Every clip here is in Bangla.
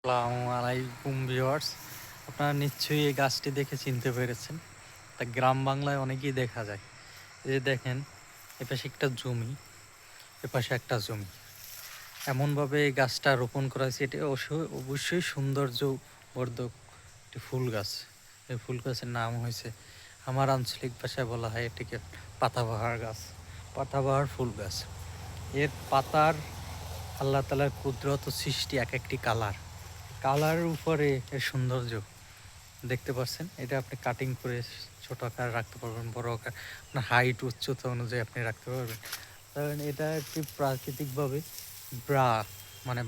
আসসালামু আলাইকুম ভিউয়ার্স, আপনারা নিশ্চয়ই এই গাছটি দেখে চিনতে পেরেছেন। তা গ্রাম বাংলায় অনেকেই দেখা যায়। এই যে দেখেন, এপাশে একটা জমি, এপাশে একটা জমি, এমনভাবে এই গাছটা রোপণ করা হয়েছে। এটি অবশ্যই সৌন্দর্য বর্ধক একটি ফুল গাছ। এই ফুল গাছের নাম হয়েছে, আমার আঞ্চলিক ভাষায় বলা হয় এটিকে পাতাবাহার গাছ, পাতাবাহার ফুল গাছ। এর পাতার আল্লাহ তাআলার কুদরত সৃষ্টি, এক একটি কালারের উপরে এর সৌন্দর্য দেখতে পাচ্ছেন। এটা আপনি কাটিং করে ছোট আকার রাখতে পারবেন, বড় আকার আপনার হাইট উচ্চতা অনুযায়ী আপনি রাখতে পারবেন। কারণ এটা একটি প্রাকৃতিকভাবে ব্রা, মানে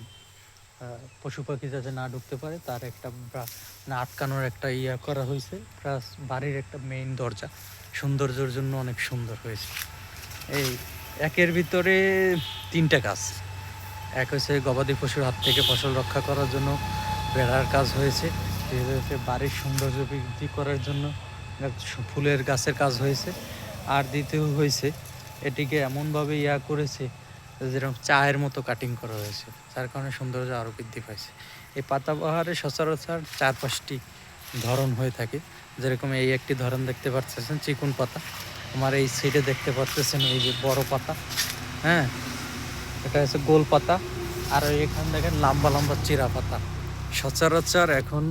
পশু পাখি যাতে না ঢুকতে পারে তার একটা ব্রা, মানে আটকানোর একটা ইয়া করা হয়েছে। প্লাস বাড়ির একটা মেইন দরজা, সৌন্দর্যের জন্য অনেক সুন্দর হয়েছে। এই একের ভিতরে তিনটা গাছ। এক হচ্ছে গবাদি পশুর হাত থেকে ফসল রক্ষা করার জন্য বেড়ার কাজ হয়েছে, হচ্ছে বাড়ির সৌন্দর্য বৃদ্ধি করার জন্য ফুলের গাছের কাজ হয়েছে, আর দ্বিতীয় হয়েছে এটিকে এমনভাবে ইয়া করেছে যেরকম চায়ের মতো কাটিং করা হয়েছে, যার কারণে সৌন্দর্য আরও বৃদ্ধি পাইছে। এই পাতাবাহারে সচরাচর 4-5টি ধরন হয়ে থাকে। যেরকম এই একটি ধরন দেখতে পাচ্ছেন চিকুন পাতা, আমার এই সাইডে দেখতে পাচ্ছেন এই যে বড় পাতা, হ্যাঁ এটা হচ্ছে গোল পাতা, আর এখানে দেখেন লম্বা লম্বা চিরা পাতা। সচরাচর এখন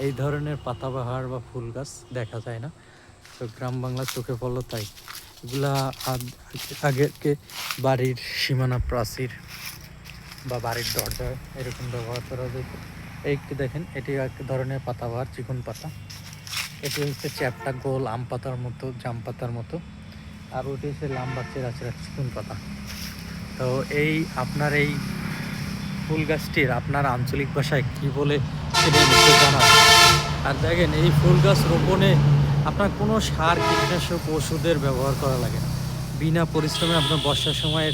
এই ধরনের পাতাবাহার বা ফুল গাছ দেখা যায় না, তো গ্রাম বাংলা চোখে পড়লো তাই এগুলা আগেকে বাড়ির সীমানা প্রাচীর বা বাড়ির দরজায় এরকম ব্যবহার করা যেত। এইটি দেখেন, এটি এক ধরনের পাতাবাহার চিকন পাতা। এটি হচ্ছে চ্যাপটা গোল আম পাতার মতো, জাম পাতার মতো, আর ওটি হচ্ছে লম্বা চেরা চেরা চিকন পাতা। তো এই আপনার এই ফুল গাছটির আপনার আঞ্চলিক ভাষায় কী বলে সেটা নিশ্চয়ই জানাবেন। আর দেখেন, এই ফুল গাছ রোপণে আপনার কোনো সার কীটনাশক ওষুধের ব্যবহার করা লাগে না। বিনা পরিশ্রমে আপনার বর্ষার সময়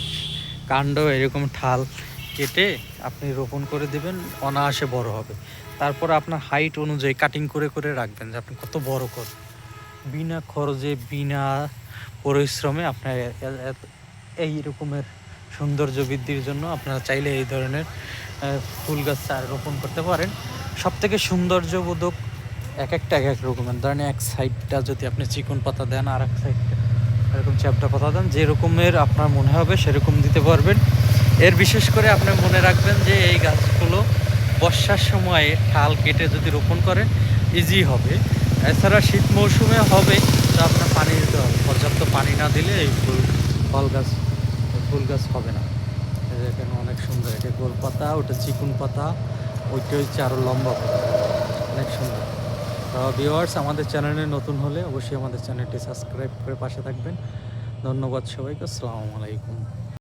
কাণ্ড এরকম ঠাল কেটে আপনি রোপণ করে দেবেন, অনায়াসে বড় হবে। তারপর আপনার হাইট অনুযায়ী কাটিং করে করে রাখবেন যে আপনি কত বড় করবেন। বিনা খরচে বিনা পরিশ্রমে আপনার এই রকমের সৌন্দর্য বৃদ্ধির জন্য আপনারা চাইলে এই ধরনের ফুল গাছ রোপণ করতে পারেন। সবথেকে সৌন্দর্যবোধক এক একটা এক এক রকমের, ধরেন এক সাইডটা যদি আপনি চিকন পাতা দেন, আর এক সাইডটা এরকম চ্যাপটা পাতা দেন, যে রকমের আপনার মনে হবে সেরকম দিতে পারবেন। এর বিশেষ করে আপনি মনে রাখবেন যে এই গাছগুলো বর্ষার সময়ে ঠাল কেটে যদি রোপণ করেন ইজি হবে। এছাড়া শীত মৌসুমে হবে, তো আপনার পানি দিতে হবে। পর্যাপ্ত পানি না দিলে এই ফুল গাছ হবে না। এখানে অনেক সুন্দর, এটা গোল পাতা, ওটা চিকুন পাতা, ওইটা হচ্ছে আরও লম্বা পাতা, অনেক সুন্দর। তো ভিউয়ার্স, আমাদের চ্যানেলে নতুন হলে অবশ্যই আমাদের চ্যানেলটি সাবস্ক্রাইব করে পাশে থাকবেন। ধন্যবাদ সবাইকে, আসসালামু আলাইকুম।